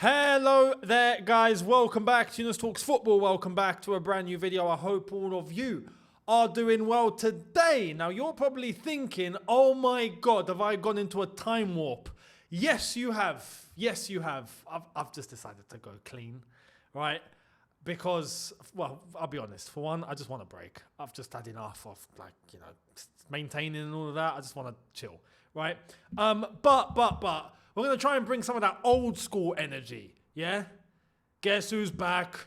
Hello there, guys. Welcome back to Younes Talks Football. Welcome back to a brand new video. I hope all of you are doing well today. Now, you're probably thinking, oh my God, have I gone into a time warp? Yes, you have. Yes, you have. I've just decided to go clean, right? Because, well, I'll be honest. For one, I just want a break. I've just had enough of, maintaining and all of that. I just want to chill, right? But we're going to try and bring some of that old school energy, yeah? Guess who's back?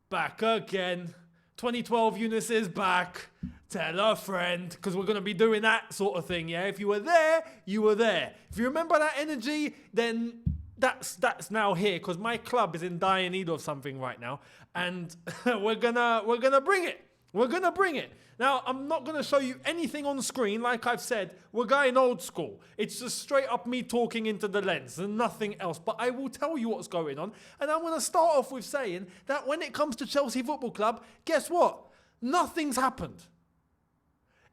Back again. 2012 Younes is back. Tell a friend. Because we're going to be doing that sort of thing, yeah? If you were there, you were there. If you remember that energy, then that's now here. Because my club is in dire need of something right now. And we're gonna bring it. We're going to bring it. Now, I'm not going to show you anything on screen. Like I've said, we're going old school. It's just straight up me talking into the lens and nothing else. But I will tell you what's going on. And I'm going to start off with saying that when it comes to Chelsea Football Club, guess what? Nothing's happened.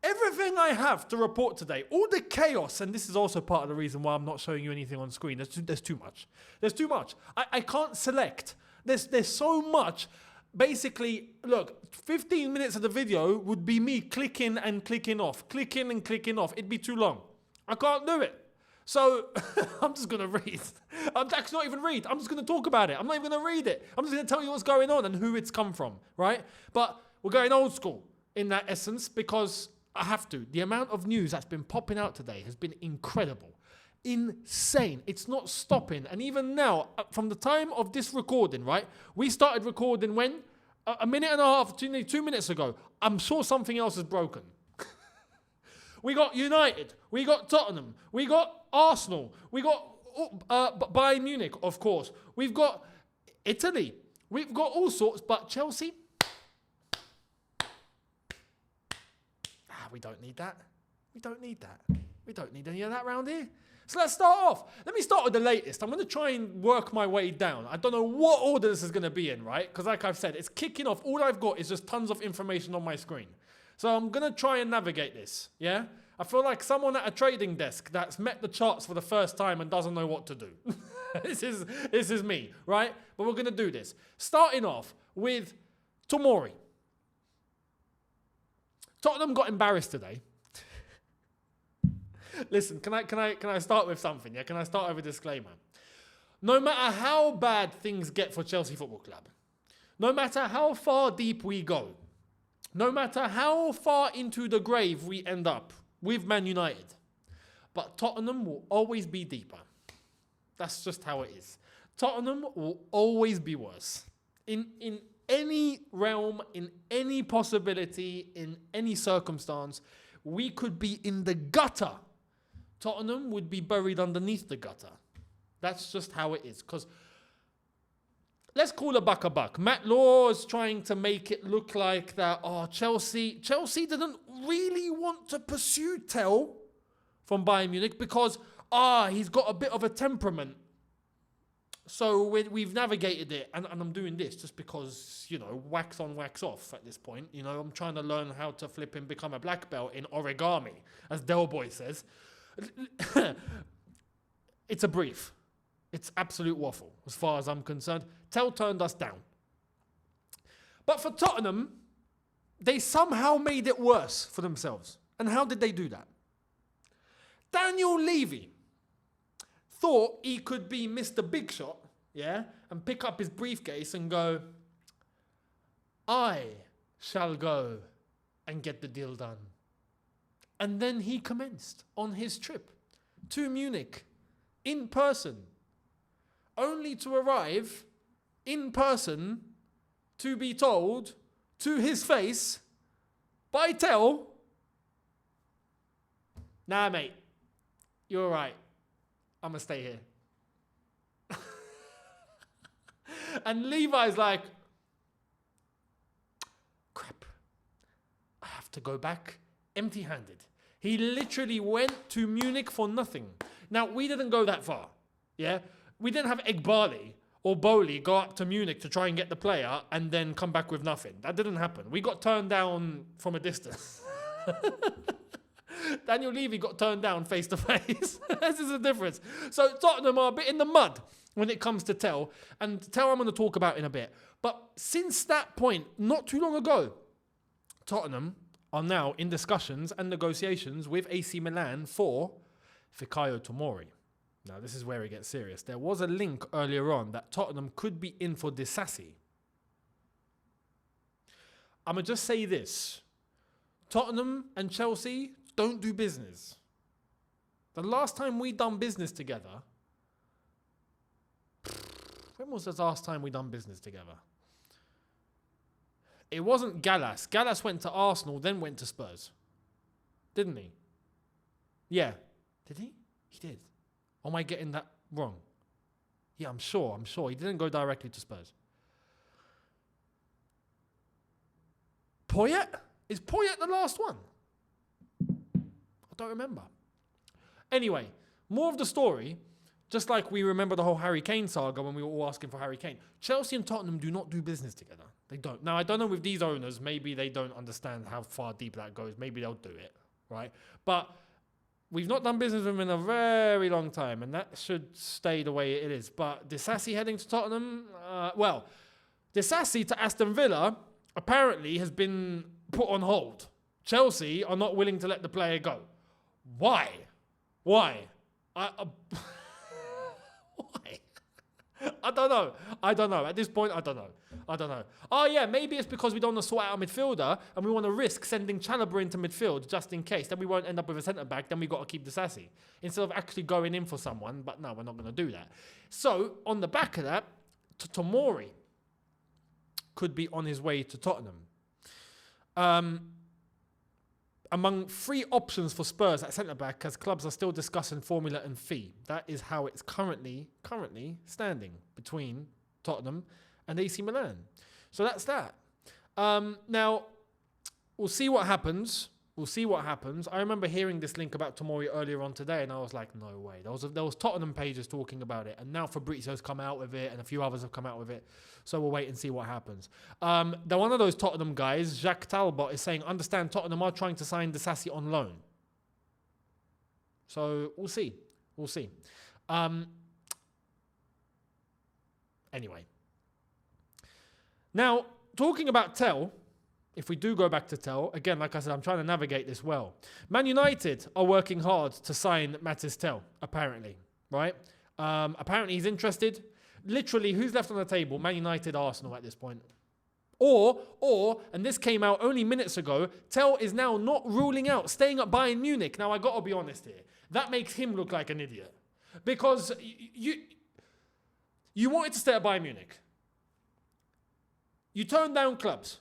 Everything I have to report today, all the chaos, and this is also part of the reason why I'm not showing you anything on screen. There's too much. There's too much. I can't select. There's so much. Basically, look, 15 minutes of the video would be me clicking and clicking off. Clicking and clicking off. It'd be too long. I can't do it. So, I'm just going to read. I'm actually not even read. I'm just going to talk about it. I'm not even going to read it. I'm just going to tell you what's going on and who it's come from, right? But we're going old school in that essence because I have to. The amount of news that's been popping out today has been incredible. Insane. It's not stopping. And even now, from the time of this recording, right? We started recording when? A minute and a half, 2 minutes ago. I'm sure something else is broken. We got United. We got Tottenham. We got Arsenal. We got Bayern Munich, of course. We've got Italy. We've got all sorts. But Chelsea? We don't need that. We don't need that. We don't need any of that around here. So let's start off. Let me start with the latest. I'm going to try and work my way down. I don't know what order this is going to be in, right? Because like I've said, it's kicking off. All I've got is just tons of information on my screen. So I'm going to try and navigate this, yeah? I feel like someone at a trading desk that's met the charts for the first time and doesn't know what to do. This is me, right? But we're going to do this. Starting off with Tomori. Tottenham got embarrassed today. Listen, can I start with something? Yeah, can I start with a disclaimer? No matter how bad things get for Chelsea Football Club, no matter how far deep we go, no matter how far into the grave we end up with Man United, but Tottenham will always be deeper. That's just how it is. Tottenham will always be worse. In any realm, in any possibility, in any circumstance, we could be in the gutter. Tottenham would be buried underneath the gutter. That's just how it is. Because let's call a buck a buck. Matt Law is trying to make it look like that, Chelsea didn't really want to pursue Tel from Bayern Munich because, he's got a bit of a temperament. So we've navigated it, and I'm doing this just because, wax on, wax off at this point. I'm trying to learn how to flip and become a black belt in origami, as Del Boy says. It's a brief. It's absolute waffle, as far as I'm concerned. Tel turned us down. But for Tottenham, they somehow made it worse for themselves. And how did they do that? Daniel Levy thought he could be Mr. Big Shot, yeah, and pick up his briefcase and go, I shall go and get the deal done. And then he commenced on his trip to Munich in person, only to arrive in person to be told to his face by Tel, nah, mate, you're right. I'm going to stay here. And Levi's like, crap, I have to go back empty-handed. He literally went to Munich for nothing. Now, we didn't go that far, yeah? We didn't have Egbali or Bowley go up to Munich to try and get the player and then come back with nothing. That didn't happen. We got turned down from a distance. Daniel Levy got turned down face to face. This is the difference. So Tottenham are a bit in the mud. when it comes to Tel. And Tel I'm going to talk about in a bit. But since that point, not too long ago, Tottenham are now in discussions and negotiations with AC Milan for Fikayo Tomori. Now, this is where it gets serious. There was a link earlier on that Tottenham could be in for Disasi. I'm going to just say this. Tottenham and Chelsea don't do business. The last time we done business together, when was the last time we done business together? It wasn't Gallas. Gallas went to Arsenal, then went to Spurs. Didn't he? Yeah. Did he? He did. Or am I getting that wrong? Yeah, I'm sure. He didn't go directly to Spurs. Poyet? Is Poyet the last one? I don't remember. Anyway, more of the story, just like we remember the whole Harry Kane saga when we were all asking for Harry Kane. Chelsea and Tottenham do not do business together. They don't. Now, I don't know with these owners, maybe they don't understand how far deep that goes. Maybe they'll do it, right? But we've not done business with them in a very long time, and that should stay the way it is. But Disasi heading to Tottenham, Disasi to Aston Villa apparently has been put on hold. Chelsea are not willing to let the player go. Why? Why? Why? I don't know. At this point, I don't know. Oh, yeah, maybe it's because we don't want to sort out a midfielder and we want to risk sending Chalobah into midfield just in case. Then we won't end up with a centre-back. Then we've got to keep Disasi instead of actually going in for someone. But no, we're not going to do that. So, on the back of that, Tomori could be on his way to Tottenham. Among three options for Spurs at centre-back, as clubs are still discussing formula and fee. That is how it's currently standing between Tottenham and AC Milan. So that's that. Now, we'll see what happens. I remember hearing this link about Tomori earlier on today, and I was like, no way. There was Tottenham pages talking about it, and now Fabrizio's come out with it, and a few others have come out with it. So we'll wait and see what happens. One of those Tottenham guys, Jacques Talbot, is saying, understand Tottenham are trying to sign Disasi on loan. So we'll see. Anyway. Now, talking about Tel, if we do go back to Tel, again, like I said, I'm trying to navigate this well. Man United are working hard to sign Matis Tel, apparently, right? Apparently he's interested. Literally, who's left on the table? Man United, Arsenal at this point. Or, and this came out only minutes ago, Tel is now not ruling out staying at Bayern Munich. Now, I got to be honest here. That makes him look like an idiot. Because you wanted to stay at Bayern Munich. You turn down clubs.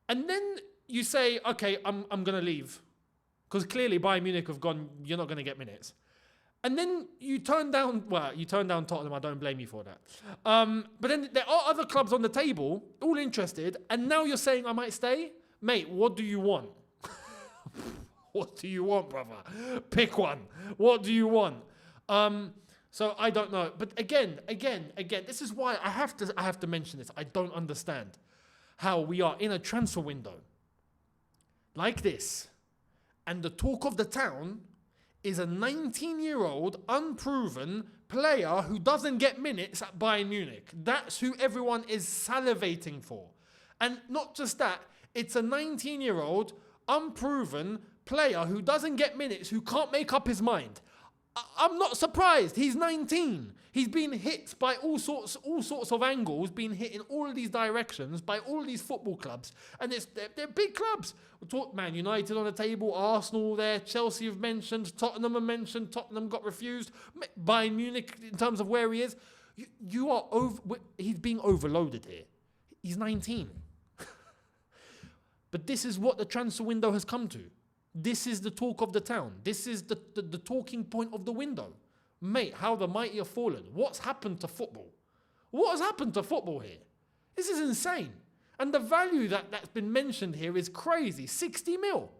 And then you say, okay, I'm going to leave. Because clearly Bayern Munich have gone, you're not going to get minutes. And then you turn down Tottenham. I don't blame you for that. But then there are other clubs on the table, all interested. And now you're saying I might stay? Mate, what do you want? What do you want, brother? Pick one. What do you want? So I don't know. But again, this is why I have to mention this. I don't understand how we are in a transfer window like this, and the talk of the town is a 19-year-old unproven player who doesn't get minutes at Bayern Munich. That's who everyone is salivating for. And not just that, it's a 19-year-old unproven player who doesn't get minutes, who can't make up his mind. I'm not surprised. He's 19. He's been hit by all sorts of angles, been hit in all of these directions by all of these football clubs. And they're big clubs. We talked Man United on the table, Arsenal there, Chelsea have mentioned, Tottenham have mentioned, Tottenham got refused. Bayern Munich, in terms of where he is, he's being overloaded here. He's 19. But this is what the transfer window has come to. This is the talk of the town. This is the talking point of the window. Mate, how the mighty have fallen. What's happened to football? What has happened to football here? This is insane. And the value that's been mentioned here is crazy. 60 mil.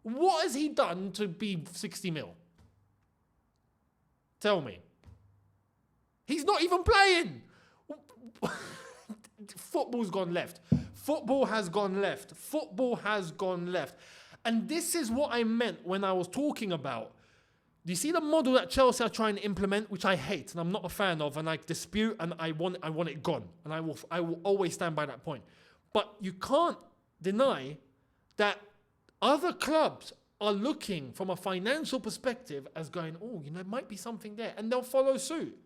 What has he done to be 60 mil? Tell me. He's not even playing. Football's gone left. Football has gone left. And this is what I meant when I was talking about Do you see the model that Chelsea are trying to implement, which I hate and I'm not a fan of, and I dispute, and I want it gone, and I will always stand by that point. But you can't deny that other clubs are looking from a financial perspective as going, oh, there might be something there, and they'll follow suit.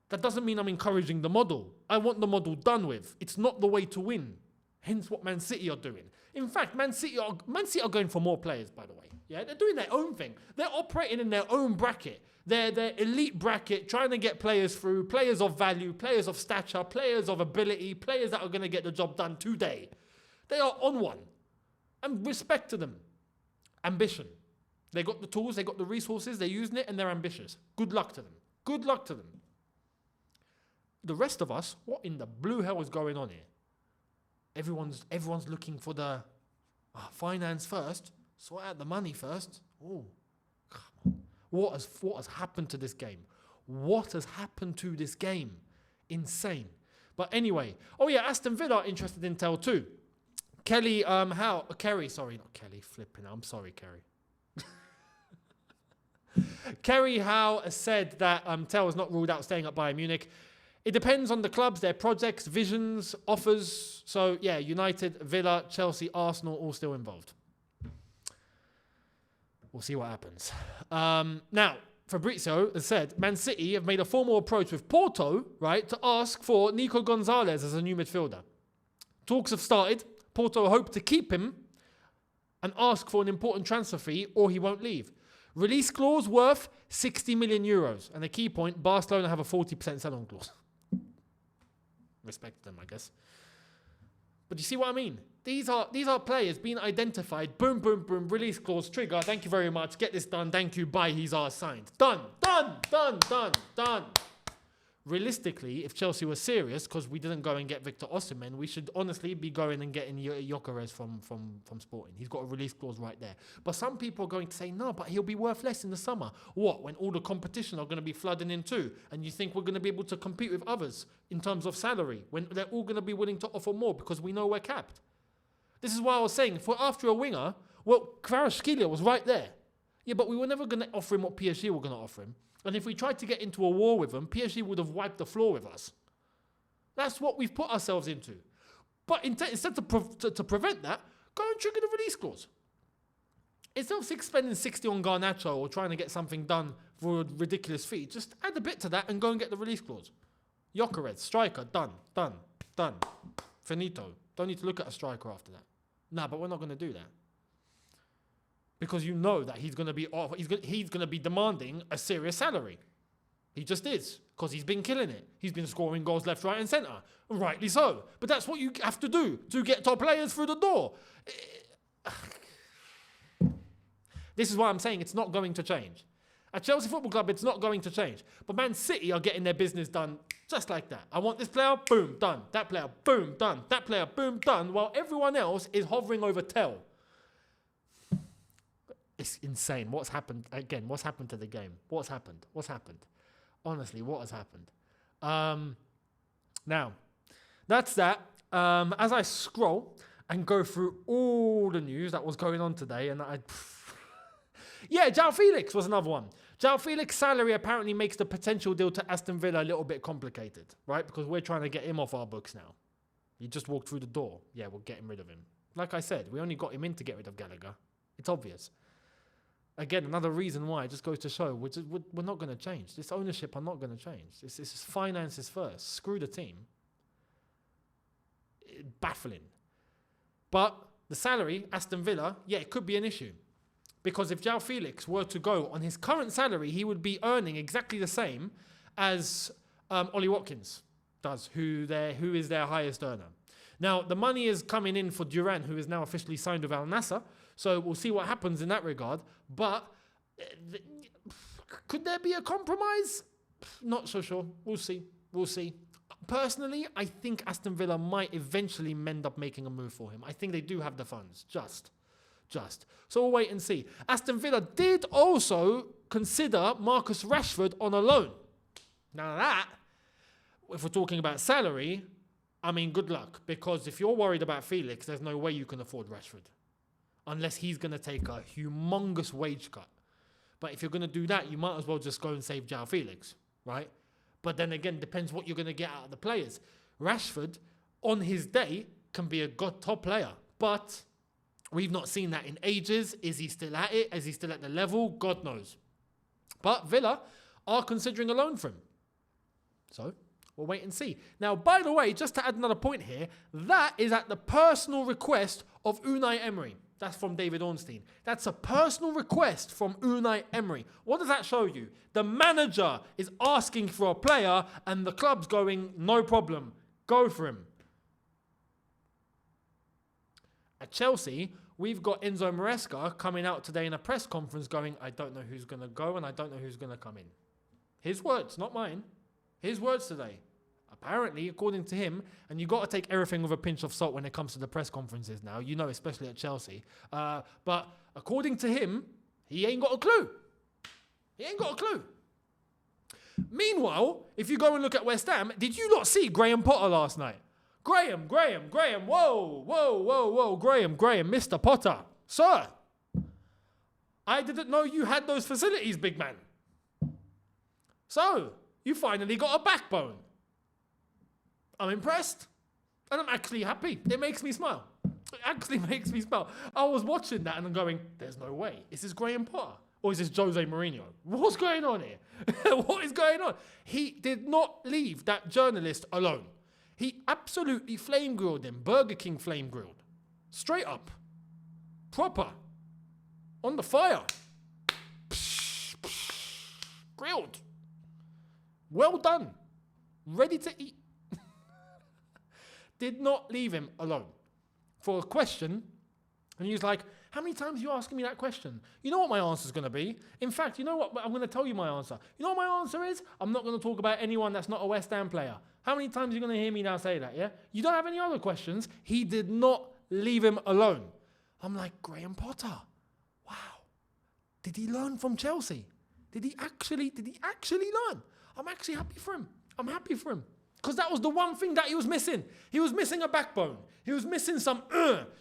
That doesn't mean I'm encouraging the model. I want the model done with. It's not the way to win. Hence what Man City are doing. In fact, Man City are going for more players, by the way. Yeah, they're doing their own thing. They're operating in their own bracket. Their elite bracket, trying to get players through, players of value, players of stature, players of ability, players that are going to get the job done today. They are on one. And respect to them. Ambition. They got the tools, they got the resources, they're using it, and they're ambitious. Good luck to them. Good luck to them. The rest of us, what in the blue hell is going on here? Everyone's looking for the finance first. Sort out the money first. Oh, come on. What has happened to this game? What has happened to this game? Insane. But anyway, Aston Villa are interested in Tell too. Kerry, I'm sorry, Kerry. Kerry Howe said that Tell is not ruled out staying at Bayern Munich. It depends on the clubs, their projects, visions, offers. So, yeah, United, Villa, Chelsea, Arsenal, all still involved. We'll see what happens. Now, Fabrizio has said, Man City have made a formal approach with Porto, right, to ask for Nico Gonzalez as a new midfielder. Talks have started. Porto hope to keep him and ask for an important transfer fee or he won't leave. Release clause worth 60 million euros. And the key point, Barcelona have a 40% sell-on clause. Respect them, I guess. But you see what I mean? These are players being identified. Boom, boom, boom. Release clause, trigger. Thank you very much. Get this done. Thank you. Bye. He's ours. Signed. Done. Realistically, if Chelsea was serious, because we didn't go and get Victor Osimhen, we should honestly be going and getting Gyökeres from Sporting. He's got a release clause right there. But some people are going to say, no, but he'll be worth less in the summer. What? When all the competition are going to be flooding in too, and you think we're going to be able to compete with others in terms of salary, when they're all going to be willing to offer more because we know we're capped. This is why I was saying, if we're after a winger, well, Kvaratskhelia was right there. Yeah, but we were never going to offer him what PSG were going to offer him. And if we tried to get into a war with them, PSG would have wiped the floor with us. That's what we've put ourselves into. But instead to prevent that, go and trigger the release clause. Instead of spending 60 on Garnacho or trying to get something done for a ridiculous fee, just add a bit to that and go and get the release clause. Gyökeres, striker, done. Finito. Don't need to look at a striker after that. Nah, but we're not going to do that. Because you know that he's going to be demanding a serious salary. He just is, because he's been killing it. He's been scoring goals left, right and centre. Rightly so. But that's what you have to do to get top players through the door. This is why I'm saying it's not going to change. At Chelsea Football Club, it's not going to change. But Man City are getting their business done just like that. I want this player, boom, done. That player, boom, done. That player, boom, done. While everyone else is hovering over Tell. It's insane. What's happened? Again, what's happened to the game? What's happened? Honestly, what has happened? Now, that's that. As I scroll and go through all the news that was going on today, and João Felix was another one. João Felix's salary apparently makes the potential deal to Aston Villa a little bit complicated, right? Because we're trying to get him off our books now. He just walked through the door. Yeah, we're getting rid of him. Like I said, we only got him in to get rid of Gallagher. It's obvious. Again, another reason why it just goes to show we're not going to change. This ownership are not going to change. This is finances first. Screw the team. Baffling. But the salary, Aston Villa, it could be an issue. Because if João Felix were to go on his current salary, he would be earning exactly the same as Ollie Watkins does, who is their highest earner. Now, the money is coming in for Duran, who is now officially signed with Al Nassr. So we'll see what happens in that regard. But could there be a compromise? Not so sure. We'll see. Personally, I think Aston Villa might eventually end up making a move for him. I think they do have the funds. Just. So we'll wait and see. Aston Villa did also consider Marcus Rashford on a loan. Now that, if we're talking about salary, I mean, good luck. Because if you're worried about Felix, there's no way you can afford Rashford. Unless he's going to take a humongous wage cut. But if you're going to do that, you might as well just go and save João Felix, right? But then again, depends what you're going to get out of the players. Rashford, on his day, can be a god top player. But we've not seen that in ages. Is he still at it? Is he still at the level? God knows. But Villa are considering a loan for him. So we'll wait and see. Now, by the way, just to add another point here, that is at the personal request of Unai Emery. That's from David Ornstein. That's a personal request from Unai Emery. What does that show you? The manager is asking for a player and the club's going, no problem, go for him. At Chelsea, we've got Enzo Maresca coming out today in a press conference going, I don't know who's going to go and I don't know who's going to come in. His words, not mine. His words today. Apparently, according to him, and you've got to take everything with a pinch of salt when it comes to the press conferences now, you know, especially at Chelsea. But according to him, he ain't got a clue. He ain't got a clue. Meanwhile, if you go and look at West Ham, did you not see Graham Potter last night? Graham, whoa, Graham, Mr. Potter. Sir, I didn't know you had those facilities, big man. So, you finally got a backbone. I'm impressed. And I'm actually happy. It makes me smile. It actually makes me smile. I was watching that and I'm going, there's no way. Is this Graham Potter? Or is this Jose Mourinho? What's going on here? What is going on? He did not leave that journalist alone. He absolutely flame grilled him. Burger King flame grilled. Straight up. Proper. On the fire. Grilled. Well done. Ready to eat. Did not leave him alone for a question. And he was like, how many times are you asking me that question? You know what my answer is going to be? In fact, you know what? I'm going to tell you my answer. You know what my answer is? I'm not going to talk about anyone that's not a West Ham player. How many times are you going to hear me now say that, yeah? You don't have any other questions? He did not leave him alone. I'm like, Graham Potter. Wow. Did he learn from Chelsea? Did he actually learn? I'm actually happy for him. I'm happy for him. Because that was the one thing that he was missing. He was missing a backbone. He was missing some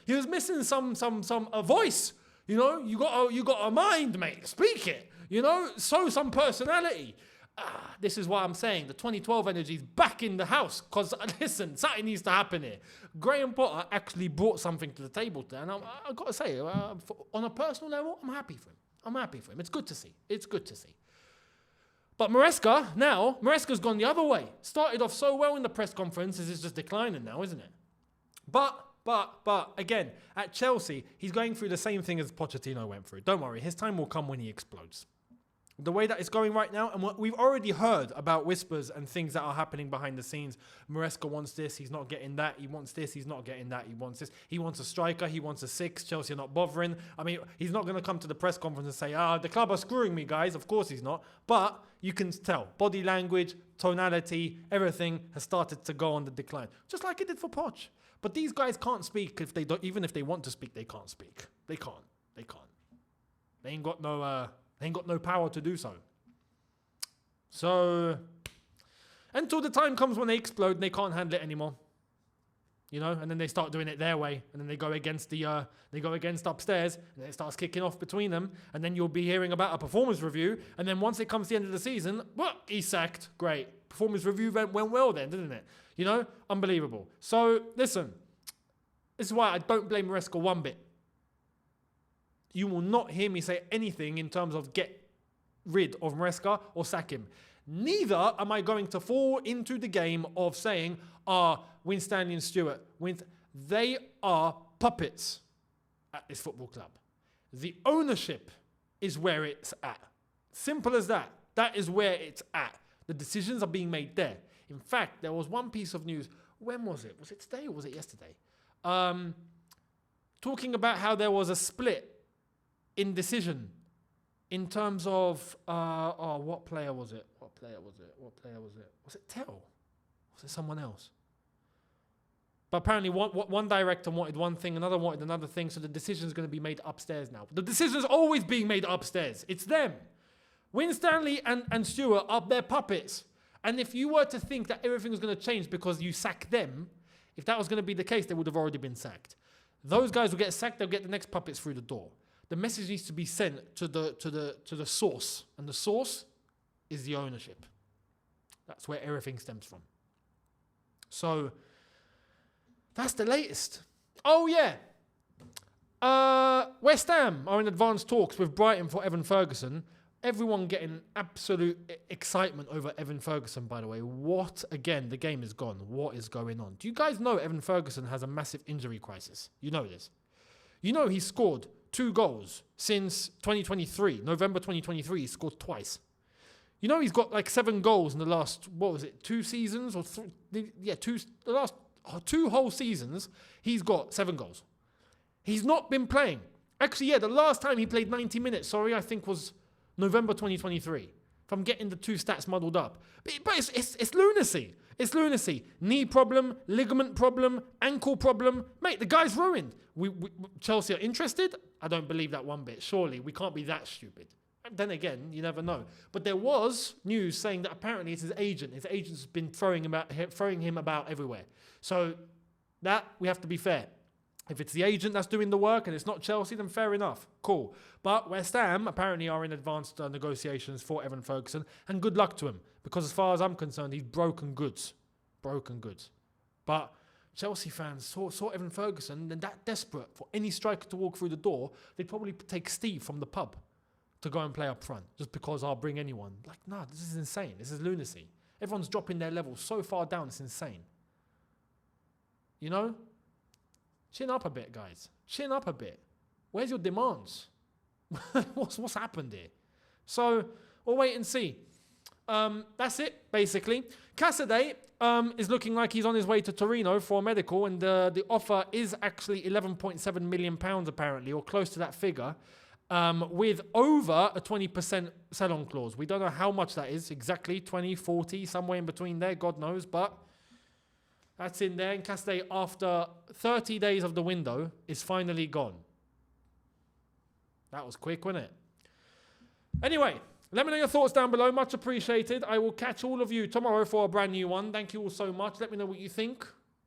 He was missing a voice. You know, you got a mind, mate. Speak it. You know, show some personality. This is why I'm saying the 2012 energy is back in the house. Because, listen, something needs to happen here. Graham Potter actually brought something to the table today. And I've got to say, on a personal level, I'm happy for him. I'm happy for him. It's good to see. It's good to see. But Maresca's gone the other way. Started off so well in the press conferences, it's just declining now, isn't it? But again, at Chelsea, he's going through the same thing as Pochettino went through. Don't worry, his time will come when he explodes. The way that it's going right now, and what we've already heard about whispers and things that are happening behind the scenes. Maresca wants this, he's not getting that. He wants this, he's not getting that. He wants this. He wants a striker, he wants a 6. Chelsea are not bothering. I mean, he's not going to come to the press conference and say, the club are screwing me, guys. Of course he's not. But you can tell. Body language, tonality, everything has started to go on the decline. Just like it did for Poch. But these guys can't speak if they don't. Even if they want to speak, they can't speak. They can't. They ain't got no power to do so. So, until the time comes when they explode and they can't handle it anymore. You know, and then they start doing it their way, and then they go against upstairs, and it starts kicking off between them, and then you'll be hearing about a performance review, and then once it comes to the end of the season, he's sacked. Great. Performance review went well then, didn't it? You know, unbelievable. So, listen, this is why I don't blame Maresca one bit. You will not hear me say anything in terms of get rid of Maresca or sack him. Neither am I going to fall into the game of saying, Winstanley and Stewart, they are puppets at this football club. The ownership is where it's at. Simple as that. That is where it's at. The decisions are being made there. In fact, there was one piece of news. When was it? Was it today or was it yesterday? Talking about how there was a split in decision in terms of, what player was it? Was it Tell? Was it someone else? But apparently one director wanted one thing, another wanted another thing, so the decision is going to be made upstairs now. The decision is always being made upstairs. It's them. Winstanley and Stewart are their puppets. And if you were to think that everything was going to change because you sack them, if that was going to be the case, they would have already been sacked. Those guys will get sacked, they'll get the next puppets through the door. the message needs to be sent to the source, and the source is the ownership. That's where everything stems from. So that's the latest. Oh yeah, West Ham are in advanced talks with Brighton for Evan Ferguson. Everyone getting absolute excitement over Evan Ferguson, by the way. What, again, the game is gone. What is going on? Do you guys know Evan Ferguson has a massive injury crisis? You know this. You know he scored 2 goals since 2023. November 2023, he scored twice. You know he's got like 7 goals in the last, 2 seasons? The last 2 whole seasons, he's got 7 goals. He's not been playing. Actually, the last time he played 90 minutes, I think was November 2023. If I'm getting the 2 stats muddled up. But it's lunacy. It's lunacy. Knee problem, ligament problem, ankle problem. Mate, the guy's ruined. Chelsea are interested? I don't believe that one bit. Surely, we can't be that stupid. Then again, you never know. But there was news saying that apparently it's his agent. His agent's been throwing him about everywhere. So that, we have to be fair. If it's the agent that's doing the work and it's not Chelsea, then fair enough. Cool. But West Ham apparently are in advanced negotiations for Evan Ferguson. And good luck to him. Because as far as I'm concerned, he's broken goods. Broken goods. But Chelsea fans saw Evan Ferguson and that desperate for any striker to walk through the door, they'd probably take Steve from the pub to go and play up front. Just because I'll bring anyone. Like, nah, this is insane. This is lunacy. Everyone's dropping their level so far down, it's insane. You know? Chin up a bit, guys. Chin up a bit. Where's your demands? What's happened here? So we'll wait and see. That's it, basically. Cassidy is looking like he's on his way to Torino for a medical, and the offer is actually £11.7 million, apparently, or close to that figure, with over a 20% sell-on clause. We don't know how much that is exactly, 20, 40, somewhere in between there, God knows, but that's in there. And Cassidy, after 30 days of the window, is finally gone. That was quick, wasn't it? Anyway, let me know your thoughts down below. Much appreciated. I will catch all of you tomorrow for a brand new one. Thank you all so much. Let me know what you think.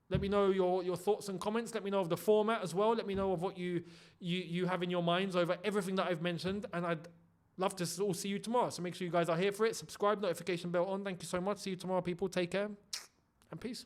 Let me know your thoughts and comments. Let me know of the format as well. Let me know of what you have in your minds over everything that I've mentioned. And I'd love to all see you tomorrow. So make sure you guys are here for it. Subscribe, notification bell on. Thank you so much. See you tomorrow, people. Take care and peace.